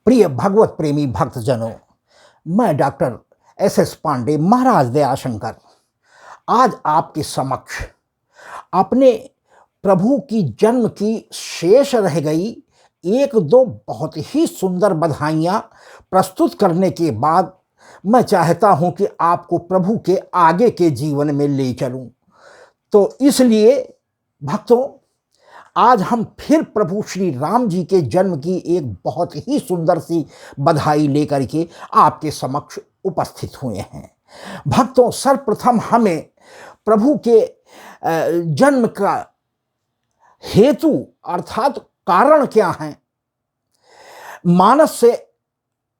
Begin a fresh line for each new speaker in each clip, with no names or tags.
प्रिय भगवत प्रेमी भक्तजनों, मैं डॉक्टर एस पांडे महाराज दयाशंकर आज आपके समक्ष अपने प्रभु की जन्म की शेष रह गई एक दो बहुत ही सुंदर बधाइयाँ प्रस्तुत करने के बाद मैं चाहता हूँ कि आपको प्रभु के आगे के जीवन में ले चलूँ। तो इसलिए भक्तों, आज हम फिर प्रभु श्री राम जी के जन्म की एक बहुत ही सुंदर सी बधाई लेकर के आपके समक्ष उपस्थित हुए हैं। भक्तों, सर्वप्रथम हमें प्रभु के जन्म का हेतु अर्थात कारण क्या है, मानस से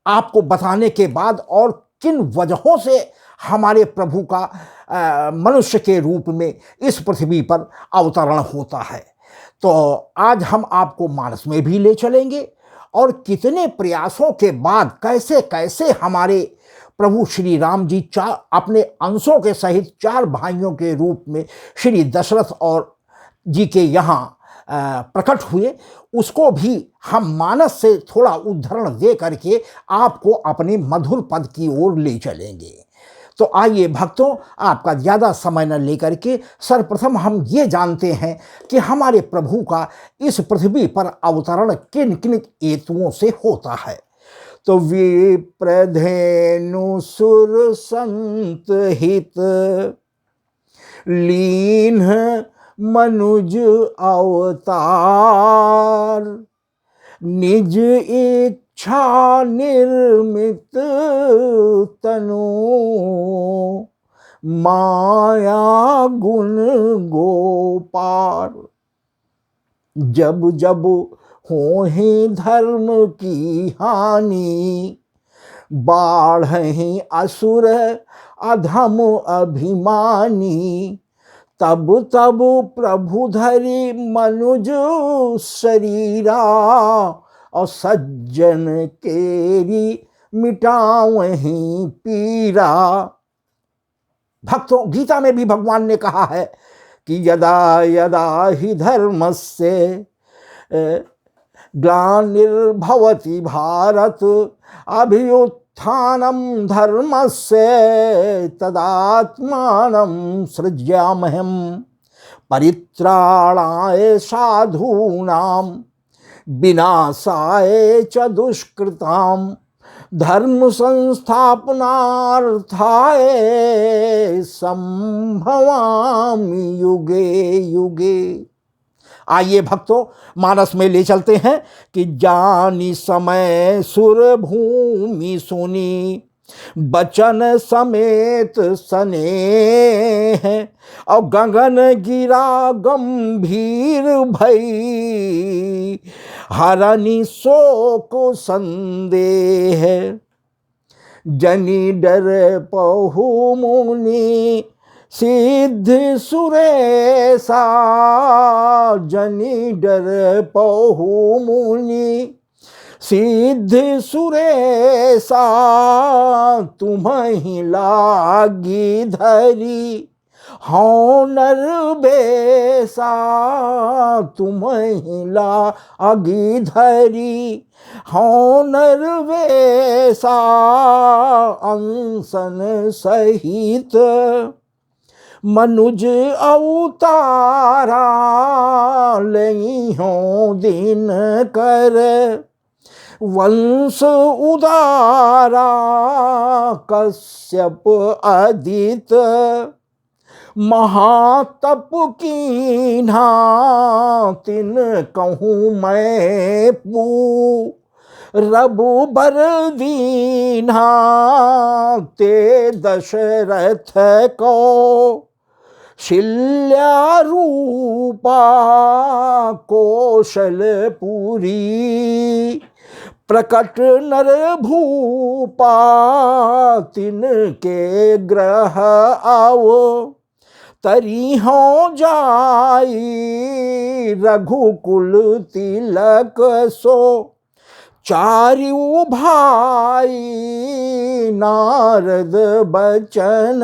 आपको बताने के बाद और किन वजहों से हमारे प्रभु का मनुष्य के रूप में इस पृथ्वी पर अवतरण होता है, तो आज हम आपको मानस में भी ले चलेंगे और कितने प्रयासों के बाद कैसे कैसे हमारे प्रभु श्री राम जी अपने अंशों के सहित 4 भाइयों के रूप में श्री दशरथ और जी के यहाँ प्रकट हुए, उसको भी हम मानस से थोड़ा उद्धरण दे करके आपको अपने मधुर पद की ओर ले चलेंगे। तो आइए भक्तों, आपका ज़्यादा समय न लेकर के सर्वप्रथम हम ये जानते हैं कि हमारे प्रभु का इस पृथ्वी पर अवतरण किन किन हेतुओं से होता है। तो विप्रधेनु सुर संत हित लीन मनुज अवतार, निज इच्छा निर्मित तनु माया गुण गोपार। जब जब होहि धर्म की हानि, बाढ़हि असुर अधम अभिमानी, तब तब प्रभु धरि मनुज शरीरा, और सज्जन केरी मिटावहीं पीरा। भक्तों, गीता में भी भगवान ने कहा है कि यदा यदा हि धर्मस्य ग्लानिर्भवति भारत, अभ्युत्थानं धर्मस्य तदात्मानं सृज्याम्यहम्, परित्राणाय साधूनां विनाशाय च दुष्कृतां, धर्म संस्थापनार्थाय संभवामि युगे युगे। आइए भक्तों, मानस में ले चलते हैं कि जानी समय सुर भूमि सुनी, बचन समेत स्नेह, और गगन गिरा गंभीर भई, हरनि शोक संदेह, जनि डर पहु मुनि सिद्ध सुरेशा, जनि डर पहु मुनि सिद्ध सुरेशा, तुम्हि लागी धरी हौ नर बेसा, तुम्हि लागी धरी हौ नर बेसा, अंसन सहित मनुज अवतारा, लइहो दिन कर वंश उदारा, कश्यप अदित महातप कीन्हा, तिन कहूँ मैं पू रबु बर दीन्हा, ते दशरथ को शिल्या रूपा, कौशलपुरी प्रकट नर भूपा, तिनके ग्रह आओ तरी हो जाई, रघुकुल तिलक सो चारिऊ भाई, नारद बचन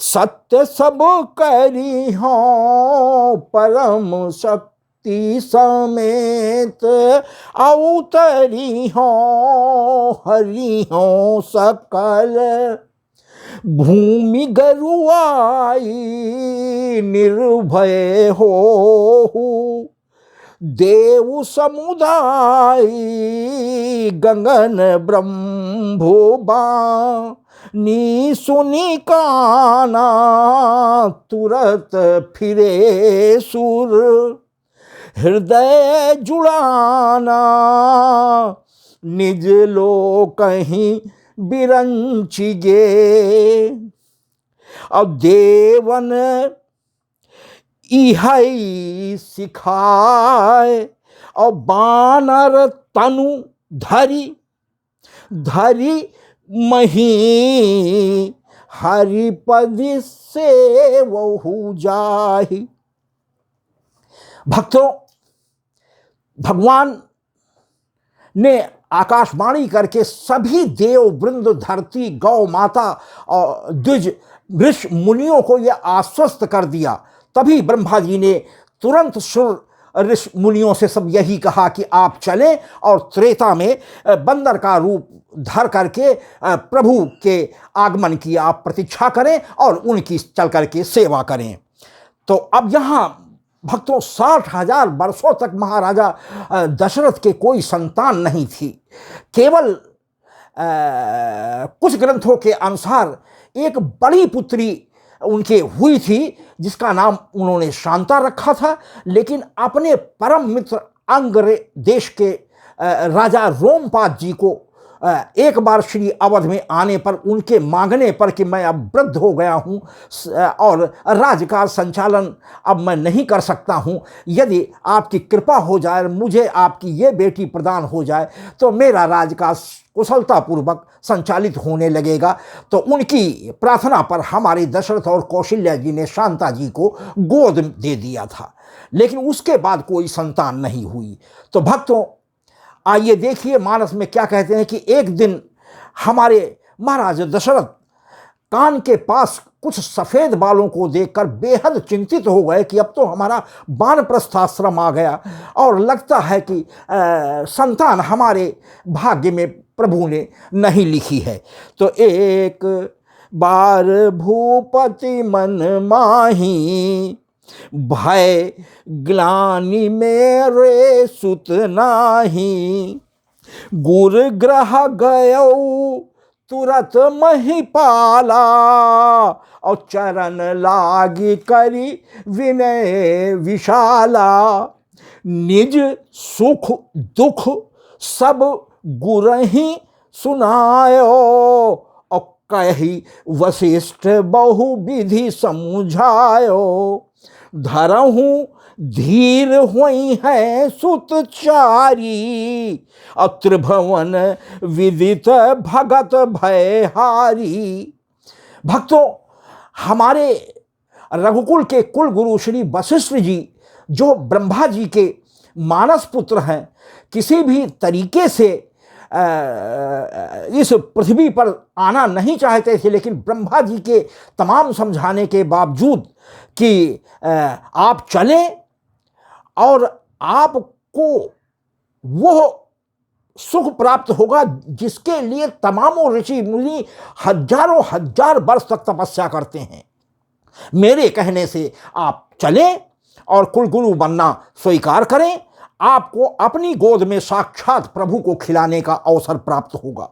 सत्य सब करी हो, परम शक्ति शक्ति समेत अवतरी हो हरि हो सकल भूमि गरुआई निर्भय हो देव समुदाय गगन ब्रह्मोबा नी सुनी काना तुरत फिरे सुर हृदय जुड़ाना निज लो कहीं बिरंचिगे अब देवन इहाई सिखाए और बानर तनु धरी धरी मही हरिपद से वहु जाहि। भक्तों, भगवान ने आकाशवाणी करके सभी देव वृंद, धरती, गौ माता और द्विज ऋषि मुनियों को यह आश्वस्त कर दिया। तभी ब्रह्मा जी ने तुरंत सुर ऋषि मुनियों से सब यही कहा कि आप चलें और त्रेता में बंदर का रूप धर करके प्रभु के आगमन की आप प्रतीक्षा करें और उनकी चल करके सेवा करें। तो अब यहाँ भक्तों 60,000 वर्षों तक महाराजा दशरथ के कोई संतान नहीं थी। केवल कुछ ग्रंथों के अनुसार एक बड़ी पुत्री उनके हुई थी जिसका नाम उन्होंने शांता रखा था, लेकिन अपने परम मित्र अंग देश के राजा रोमपाद जी को एक बार श्री अवध में आने पर उनके मांगने पर कि मैं अब वृद्ध हो गया हूँ और राजकाज संचालन अब मैं नहीं कर सकता हूँ, यदि आपकी कृपा हो जाए, मुझे आपकी ये बेटी प्रदान हो जाए तो मेरा राजकाज कुशलतापूर्वक संचालित होने लगेगा। तो उनकी प्रार्थना पर हमारे दशरथ और कौशल्या जी ने शांता जी को गोद दे दिया था, लेकिन उसके बाद कोई संतान नहीं हुई। तो भक्तों, आइए देखिए मानस में क्या कहते हैं कि एक दिन हमारे महाराज दशरथ कान के पास कुछ सफ़ेद बालों को देखकर बेहद चिंतित हो गए कि अब तो हमारा वानप्रस्थाश्रम आ गया और लगता है कि संतान हमारे भाग्य में प्रभु ने नहीं लिखी है। तो एक बार भूपति मन माही भय ग्लानि मेरे सुत नाही गुर ग्रह गयो तुरत महिपाला और चरण लागी करी विनय विशाला निज सुख दुख सब गुरहि सुनायो और कही वशिष्ठ बहु विधि समझायो धरहूँ धीर हुई है सुतचारी और त्रिभुवन विदित भगत भयहारी। भक्तों, हमारे रघुकुल के कुल गुरु श्री वशिष्ठ जी जो ब्रह्मा जी के मानस पुत्र हैं, किसी भी तरीके से इस पृथ्वी पर आना नहीं चाहते थे, लेकिन ब्रह्मा जी के तमाम समझाने के बावजूद कि आप चलें और आपको वो सुख प्राप्त होगा जिसके लिए तमामों ऋषि मुनि हजारों हजार वर्ष तक तपस्या करते हैं, मेरे कहने से आप चलें और कुलगुरु बनना स्वीकार करें, आपको अपनी गोद में साक्षात प्रभु को खिलाने का अवसर प्राप्त होगा।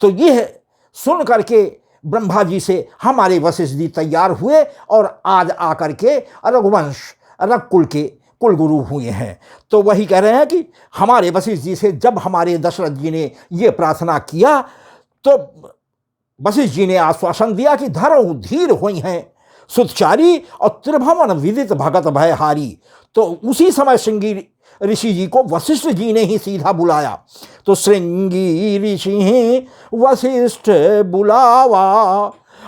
तो यह सुन करके ब्रह्मा जी से हमारे वशिष्ठ जी तैयार हुए और आज आकर के रघुवंश रघुकुल के कुलगुरु हुए हैं। तो वही कह रहे हैं कि हमारे वशिष्ठ जी से जब हमारे दशरथ जी ने ये प्रार्थना किया तो वशिष्ठ जी ने आश्वासन दिया कि धरहूँ धीर हुई हैं सुतचारी और त्रिभुवन विदित भगत भयहारी। तो उसी समय श्रृंगी ऋषि जी को वशिष्ठ जी ने ही सीधा बुलाया। तो श्रृंगी ऋषि वशिष्ठ बुलावा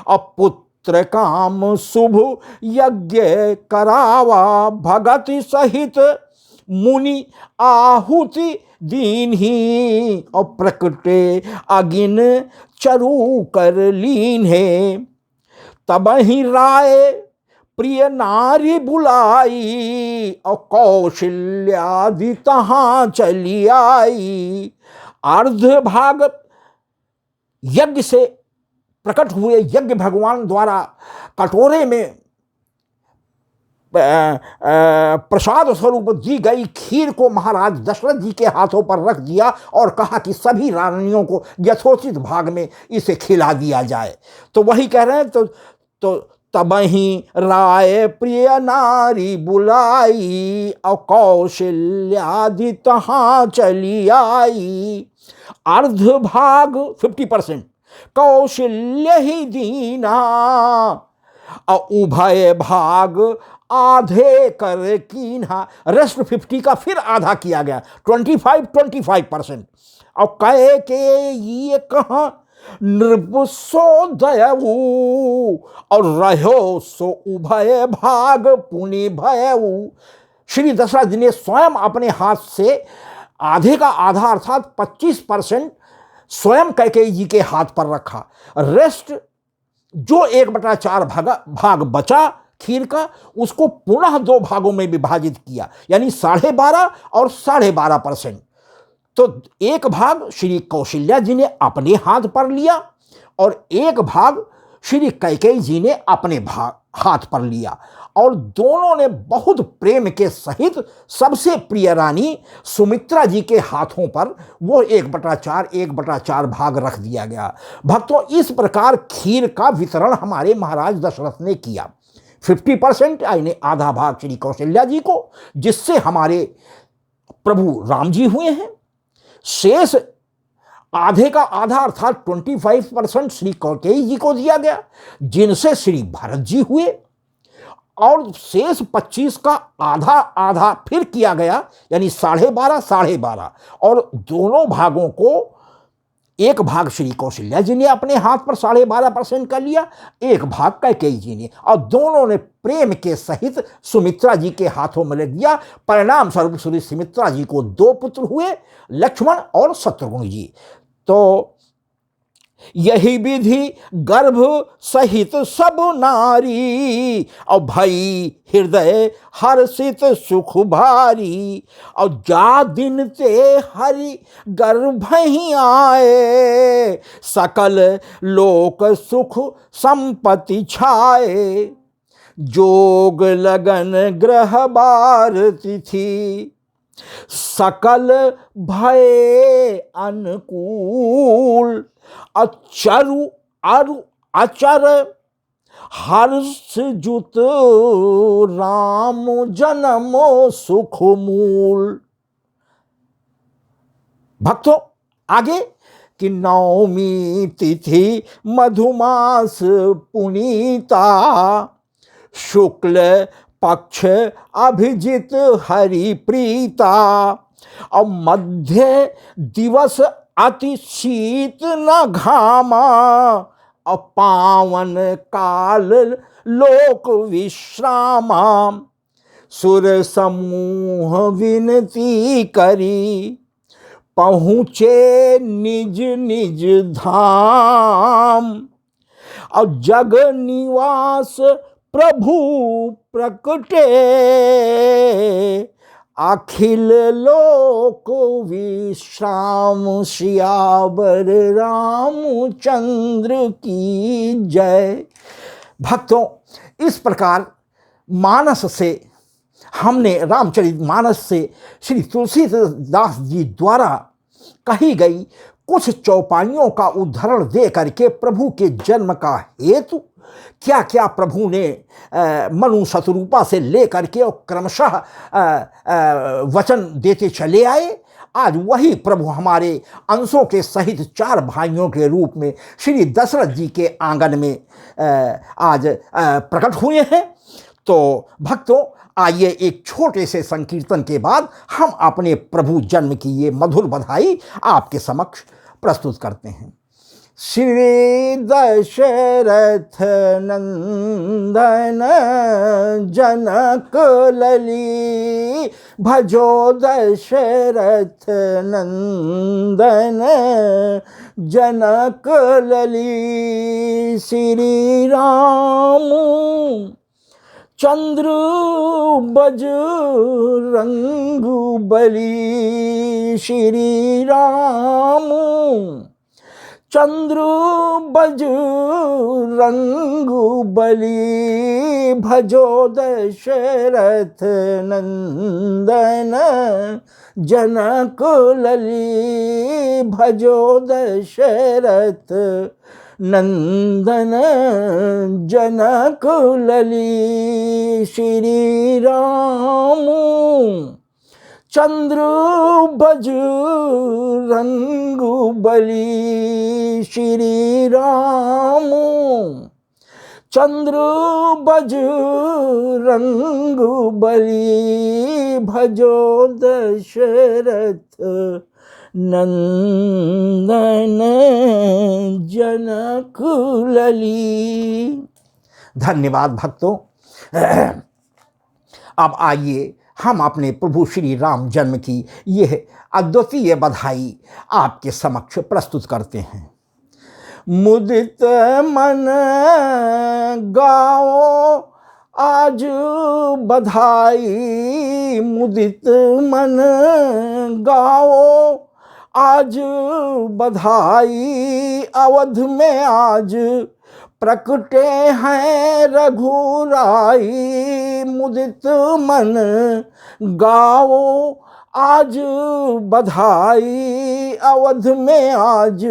और पुत्र काम शुभ यज्ञ करावा भगति सहित मुनि आहुति दीन ही और प्रकटे अगिन चरु कर लीन है। तब ही राय प्रिय नारी बुलाई और कौशल्यादि तहाँ चली आई। अर्ध भाग यज्ञ से प्रकट हुए, यज्ञ भगवान द्वारा कटोरे में प्रसाद स्वरूप दी गई खीर को महाराज दशरथ जी के हाथों पर रख दिया और कहा कि सभी रानियों को यथोचित भाग में इसे खिला दिया जाए। तो वही कह रहे हैं, तो तबहि राय प्रिय नारी बुलाई और कौशल्यादि तहाँ चली आई। अर्ध भाग 50% कौशल्य ही दीना और उभय भाग आधे कर कीन्हा। रेस्ट 50 का फिर आधा किया गया, 25% और कहे के ये कहाँ नृपसो दयऊ और रहो सो उभय भाग पुनि भयऊ। श्री दशरथ जी ने स्वयं अपने हाथ से आधे का आधा अर्थात 25% स्वयं कैकेयी जी के हाथ पर रखा। रेस्ट जो 1/4 भाग बचा खीर का, उसको पुनः 2 भागों में विभाजित किया, यानी 12.5 और 12.5%। तो एक भाग श्री कौशल्या जी ने अपने हाथ पर लिया और एक भाग श्री कैकेयी जी ने अपने हाथ पर लिया और दोनों ने बहुत प्रेम के सहित सबसे प्रिय रानी सुमित्रा जी के हाथों पर वो 1/4 भाग रख दिया गया। भक्तों, इस प्रकार खीर का वितरण हमारे महाराज दशरथ ने किया। 50% यानी आधा भाग श्री कौशल्या जी को, जिससे हमारे प्रभु राम जी हुए हैं। शेष आधे का आधा अर्थात 25% श्री कैकेयी जी को दिया गया, जिनसे श्री भरत जी हुए। और शेष 25 का आधा फिर किया गया, यानी 12.5 और दोनों भागों को एक भाग श्री कौशल्या जी ने अपने हाथ पर 12.5% का लिया, एक भाग कैकेयी जी ने, और दोनों ने प्रेम के सहित सुमित्रा जी के हाथों में ले दिया। परिणाम स्वरूप श्री सुमित्रा जी को 2 पुत्र हुए, लक्ष्मण और शत्रुघ्न जी। तो यही विधि गर्भ सहित सब नारी और भई हृदय हर्षित सुख भारी। और जा दिन ते हरि गर्भ ही आए सकल लोक सुख संपत्ति छाए। जोग लगन ग्रह बार तिथि सकल भय अनुकूल। अचरु अरु अचर हर्ष जुत राम जन्म सुख मूल। भक्तों, आगे कि नवमी तिथि मधुमास पुनीता शुक्ल पक्ष अभिजित हरि प्रीता। और मध्य दिवस अति शीत न घामा और पावन काल लोक विश्रामा। सुर समूह विनती करी पहुँचे निज निज धाम। और जग निवास प्रभु प्रकटे अखिल लोक विश्राम। सियावर रामचंद्र की जय। भक्तों, इस प्रकार मानस से हमने रामचरितमानस से श्री तुलसीदास जी द्वारा कही गई कुछ चौपाइयों का उदाहरण दे करके प्रभु के जन्म का हेतु क्या क्या प्रभु ने मनु शतरूपा से लेकर के और क्रमशः वचन देते चले आए। आज वही प्रभु हमारे अंशों के सहित 4 भाइयों के रूप में श्री दशरथ जी के आंगन में आज प्रकट हुए हैं। तो भक्तों, आइए एक छोटे से संकीर्तन के बाद हम अपने प्रभु जन्म की ये मधुर बधाई आपके समक्ष प्रस्तुत करते हैं। श्री दशरथ नंदन जनक लली भजो दशरथ नंदन जनक लली। श्री राम चंद्र बजरंग बली श्री राम, चंद्र बजरंग बली भजो दशरथ नंदन जनक लली, भजो दशरथ नंदन जनक लली श्री राम। चंद्र बजरंग बली श्री राम, चंद्र बजरंग बली भजो दशरथ नंदन जनक लली। धन्यवाद भक्तों। अब आइए हम अपने प्रभु श्री राम जन्म की यह अद्वितीय बधाई आपके समक्ष प्रस्तुत करते हैं। मुदित मन गाओ आज बधाई, मुदित मन गाओ आज बधाई, अवध में आज प्रकटे हैं रघुराई। मुदित मन गाओ आज बधाई, अवध में आज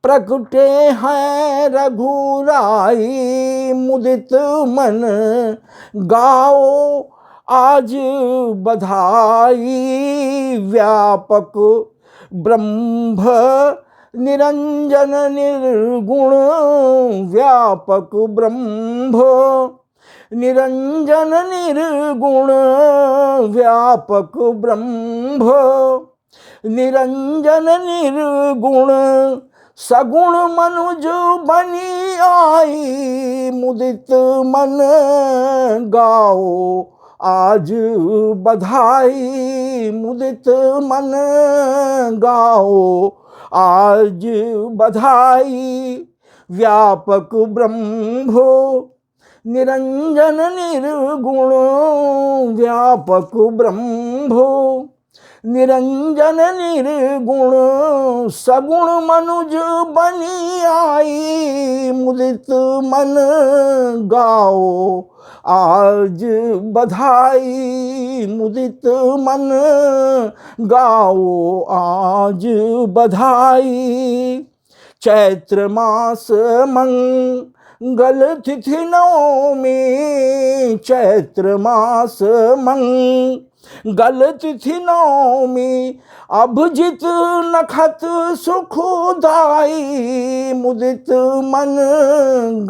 प्रकटे हैं रघुराई। मुदित मन गाओ आज बधाई, व्यापक ब्रह्म निरंजन निर्गुण, व्यापक ब्रह्म निरंजन निर्गुण, व्यापक ब्रह्म निरंजन निर्गुण, सगुण मनुज बनी आई। मुदित मन गाओ आज बधाई, मुदित मन गाओ आज बधाई, व्यापक ब्रह्मो निरंजन निर्गुण, व्यापक ब्रह्मो निरंजन निर्गुण, सगुण मनुज बनी आई। मुदित मन गाओ आज बधाई, मुदित मन गाओ आज बधाई। चैत्र मास मंगल तिथि नवमी, चैत्र मास मंगल तिथि नवमी, अभिजित नखत सुखदाई। मुदित मन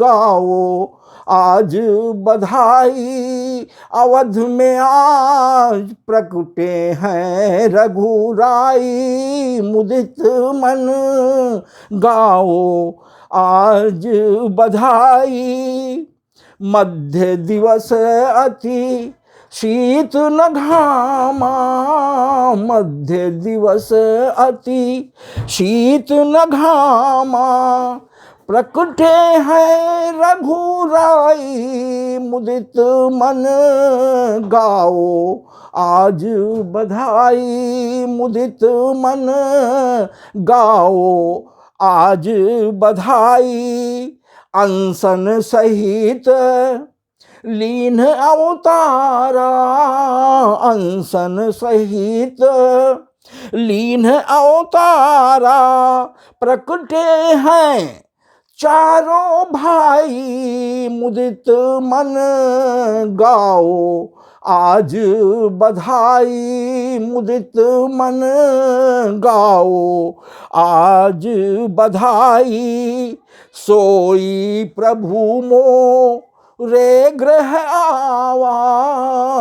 गाओ आज बधाई, अवध में आज प्रकटे हैं रघुराई। मुदित मन गाओ आज बधाई, मध्य दिवस अति शीत न घामा, मध्य दिवस अति शीत न घामा, प्रकटे हैं रघुराई। मुदित मन गाओ आज बधाई, मुदित मन गाओ आज बधाई। अनशन सहित लीन अवतारा, अनशन सहित लीन अवतारा, प्रकटे हैं चारों भाई। मुदित मन गाओ आज बधाई, मुदित मन गाओ आज बधाई। सोई प्रभु मोरे गृह आवा,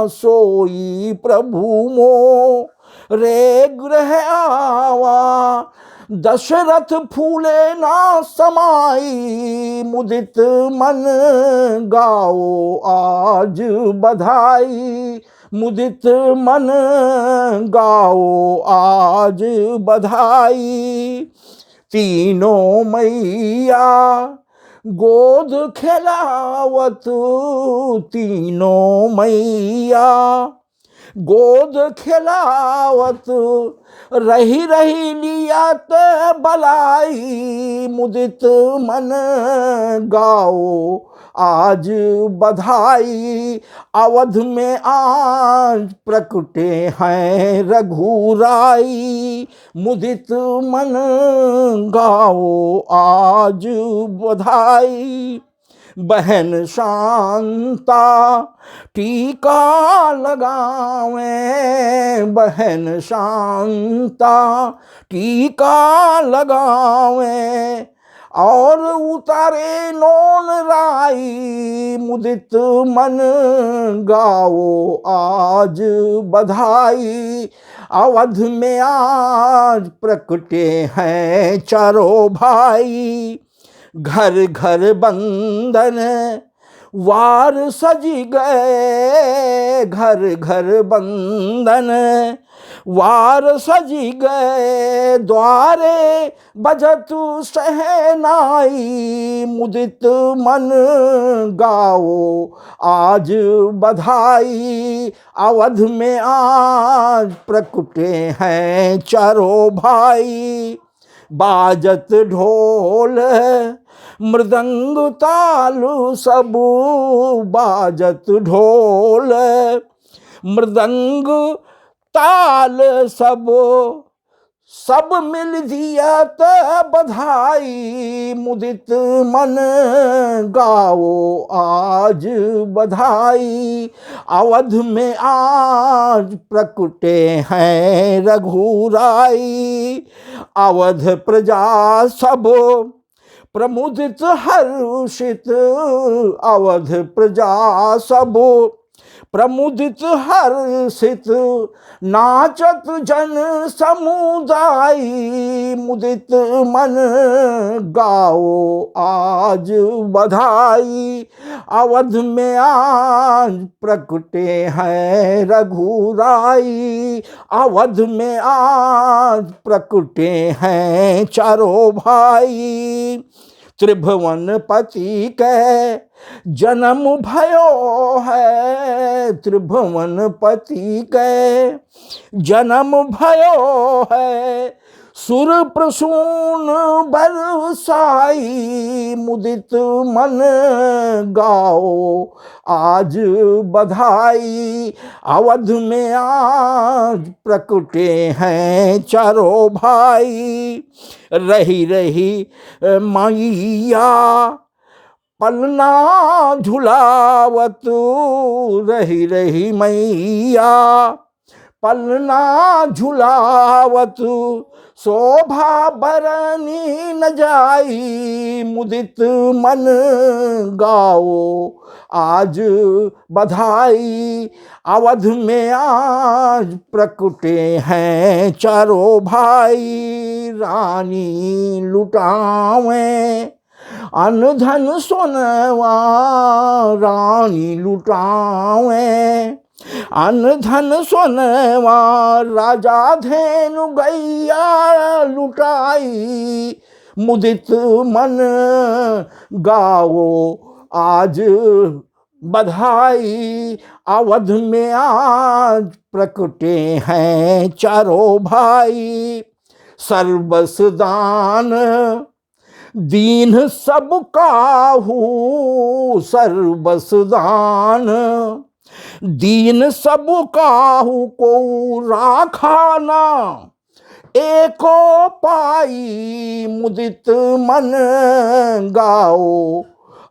सोई प्रभु मोरे गृह आवा, दशरथ फूले ना समाई। मुदित मन गाओ आज बधाई, मुदित मन गाओ आज बधाई। तीनों मैया गोद खिलावत तीनों मैया, गोद खिलावत रही रही लियात बलाई, मुदित मन गाओ आज बधाई, अवध में आज प्रकटे हैं रघुराई, मुदित मन गाओ आज बधाई। बहन शांता टीका लगावे, बहन शांता टीका लगावे, और उतारे नौन राई, मुदित मन गाओ आज बधाई, अवध में आज प्रकटे हैं चारों भाई। घर घर बंधन वार सज गए, घर घर बंधन वार सज गए, द्वारे बजतु सहनाई, मुदित मन गाओ आज बधाई, अवध में आज प्रकटे हैं चारों भाई। बाजत ढोल मृदंग तालु सबू, बाजत ढोल मृदंग ताल सब मिल दियत बधाई, मुदित मन गाओ आज बधाई, अवध में आज प्रकटे हैं रघुराई, अवध प्रजा सब प्रमुदित हर्षित, अवध प्रजा सब प्रमुदित हर्षित, नाचत जन समुदाय, मुदित मन गाओ आज बधाई, अवध में आज प्रकटे हैं रघुराई, अवध में आज प्रकटे हैं चारों भाई। त्रिभुवन पति के जन्म भयो है, त्रिभुवन पति के जन्म भयो है, सुर प्रसून बरसाई, मुदित मन गाओ आज बधाई, अवध में आज प्रकटे हैं चारों भाई। रही रही मैया पलना झुलावत, रही रही मैया पलना झुलावत, शोभा बरनी न जाई, मुदित मन गाओ आज बधाई, अवध में आज प्रकटे हैं चारों भाई। रानी लुटावे अनधन सोनवा, रानी लुटावे अनधन सोनवा, राजा धेनु गैया लुटाई, मुदित मन गाओ आज बधाई, अवध में आज प्रकटे हैं चारों भाई। सर्वस दान दीन सब काहू, सर्वस दान दीन सब काहू को राखाना, एको पाई, मुदित मन गाओ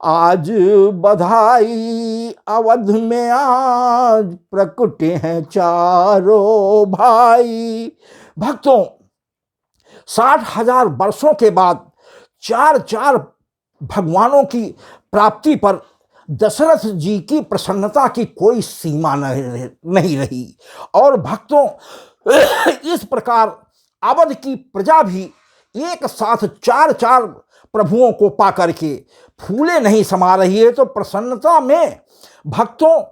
आज बधाई, अवध में आज प्रकटे हैं चारों भाई। भक्तों, 60,000 वर्षों के बाद चार चार भगवानों की प्राप्ति पर दशरथ जी की प्रसन्नता की कोई सीमा नहीं रही। और भक्तों, इस प्रकार अवध की प्रजा भी एक साथ चार चार प्रभुओं को पा करके फूले नहीं समा रही है। तो प्रसन्नता में भक्तों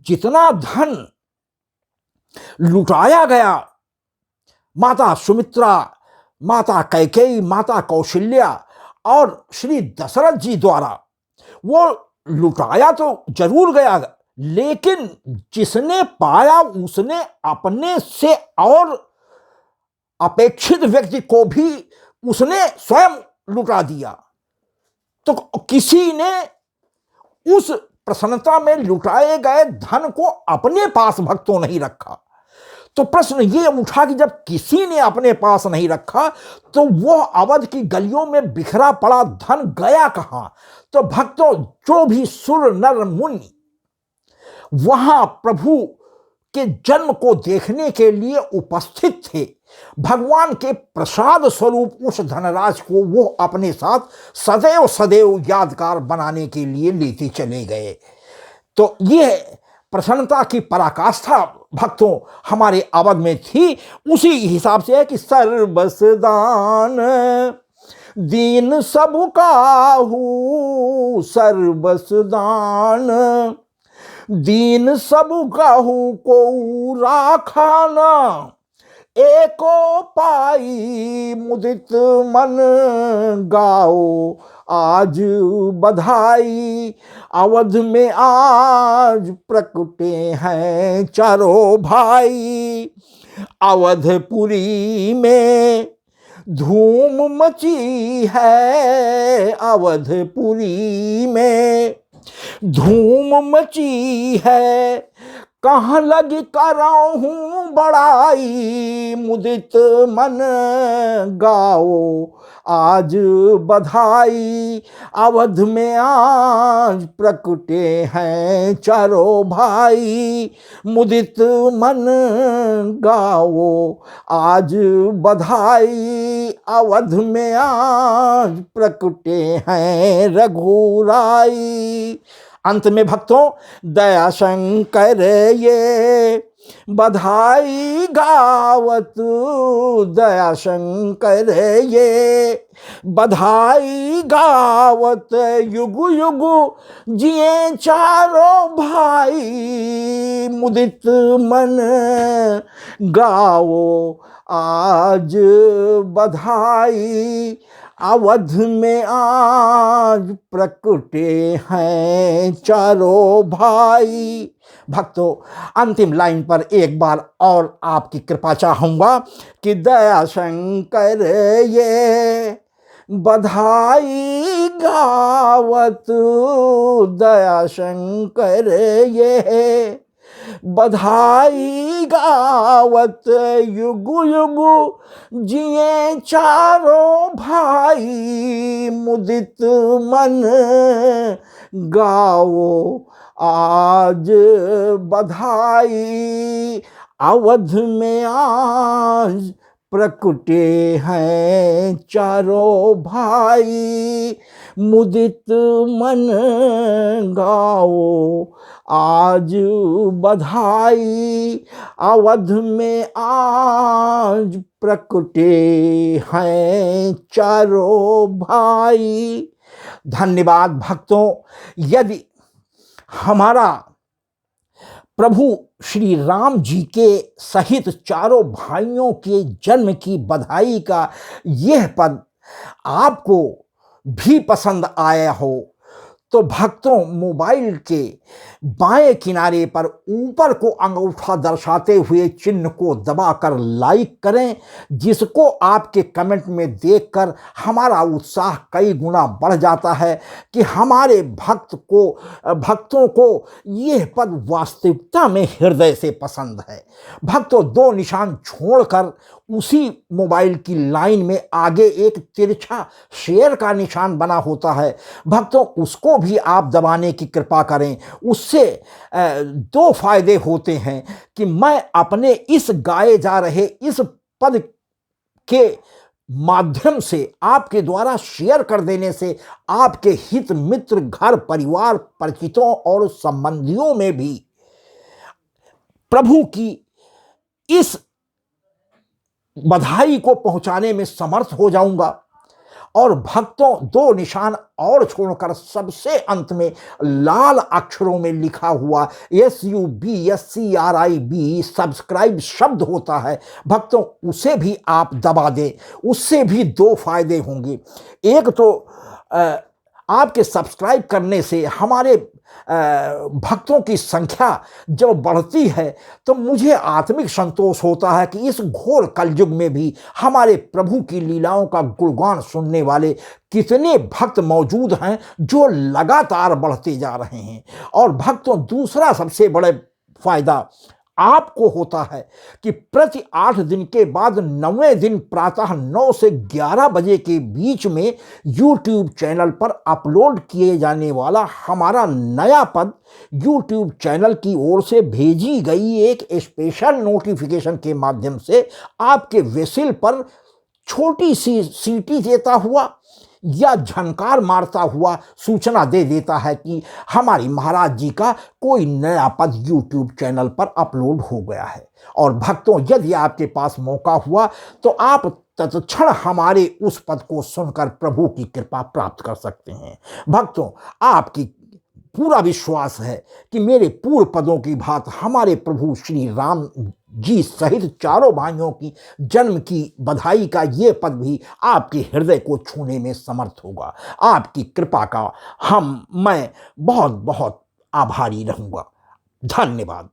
जितना धन लुटाया गया, माता सुमित्रा, माता कैकेयी, माता कौशल्या और श्री दशरथ जी द्वारा वो लुटाया तो जरूर गया, लेकिन जिसने पाया उसने अपने से और अपेक्षित व्यक्ति को भी उसने स्वयं लुटा दिया। तो किसी ने उस प्रसन्नता में लुटाए गए धन को अपने पास भक्तों नहीं रखा। तो प्रश्न ये उठा कि जब किसी ने अपने पास नहीं रखा तो वह अवध की गलियों में बिखरा पड़ा धन गया कहां? तो भक्तों, जो भी सुर नर मुनि वहां प्रभु के जन्म को देखने के लिए उपस्थित थे, भगवान के प्रसाद स्वरूप उस धनराज को वो अपने साथ सदैव सदैव यादगार बनाने के लिए लेते चले गए। तो ये प्रसन्नता की पराकाष्ठा भक्तों हमारे अवध में थी। उसी हिसाब से है कि सर्वस दान दीन सब काहू, सर्वस दान दीन सब काहू को राखाना, एको पाई मुदित मन गाओ आज बधाई। अवध में आज प्रकटे हैं चारों भाई, अवधपुरी में धूम मची है, अवधपुरी में धूम मची है। कहाँ लग कराऊं बड़ाई, मुदित मन गाओ आज बधाई। अवध में आज प्रकटे हैं चारों भाई, मुदित मन गाओ आज बधाई। अवध में आज प्रकटे हैं रघुराई। अंत में भक्तों, दया शंकर ये बधाई गावत, दया शंकर ये बधाई गावत। युग युग जिए चारों भाई, मुदित मन गाओ आज बधाई। अवध में आज प्रकटे हैं चारों भाई। भक्तों, अंतिम लाइन पर एक बार और आपकी कृपा चाहूंगा कि दया शंकर ये बधाई गावत, दया शंकर ये बधाई गावत। युग युग जिए चारों भाई, मुदित मन गाओ आज बधाई। अवध में आज प्रकटे हैं चारों भाई, मुदित मन गाओ आज बधाई। अवध में आज प्रकटे हैं चारों भाई। धन्यवाद भक्तों। यदि हमारा प्रभु श्री राम जी के सहित चारों भाइयों के जन्म की बधाई का यह पद आपको भी पसंद आया हो तो भक्तों, मोबाइल के बाएं किनारे पर ऊपर को अंगूठा दर्शाते हुए चिन्ह को दबाकर लाइक करें, जिसको आपके कमेंट में देखकर हमारा उत्साह कई गुना बढ़ जाता है कि हमारे भक्तों को यह पद वास्तविकता में हृदय से पसंद है। भक्तों, दो निशान छोड़कर उसी मोबाइल की लाइन में आगे एक तिरछा शेयर का निशान बना होता है भक्तों, उसको भी आप दबाने की कृपा करें। उससे दो फायदे होते हैं कि मैं अपने इस गाए जा रहे इस पद के माध्यम से आपके द्वारा शेयर कर देने से आपके हित मित्र, घर परिवार, परिचितों और संबंधियों में भी प्रभु की इस बधाई को पहुंचाने में समर्थ हो जाऊंगा। और भक्तों, दो निशान और छोड़कर सबसे अंत में लाल अक्षरों में लिखा हुआ SUBSCRIB सब्सक्राइब शब्द होता है भक्तों, उसे भी आप दबा दें। उससे भी दो फायदे होंगे। एक तो आपके सब्सक्राइब करने से हमारे भक्तों की संख्या जब बढ़ती है तो मुझे आत्मिक संतोष होता है कि इस घोर कलयुग में भी हमारे प्रभु की लीलाओं का गुणगान सुनने वाले कितने भक्त मौजूद हैं जो लगातार बढ़ते जा रहे हैं। और भक्तों, दूसरा सबसे बड़ा फायदा आपको होता है कि प्रति 8 दिन के बाद 9वें दिन प्रातः 9 से 11 बजे के बीच में YouTube चैनल पर अपलोड किए जाने वाला हमारा नया पद YouTube चैनल की ओर से भेजी गई एक स्पेशल नोटिफिकेशन के माध्यम से आपके वेसिल पर छोटी सी सीटी देता हुआ या झनकार मारता हुआ सूचना दे देता है कि हमारी महाराज जी का कोई नया पद YouTube चैनल पर अपलोड हो गया है। और भक्तों, यदि आपके पास मौका हुआ तो आप तत्क्षण हमारे उस पद को सुनकर प्रभु की कृपा प्राप्त कर सकते हैं। भक्तों, आपकी पूरा विश्वास है कि मेरे पूर्व पदों की बात हमारे प्रभु श्री राम जी सहित चारों भाइयों की जन्म की बधाई का ये पद भी आपके हृदय को छूने में समर्थ होगा। आपकी कृपा का मैं बहुत बहुत आभारी रहूंगा। धन्यवाद।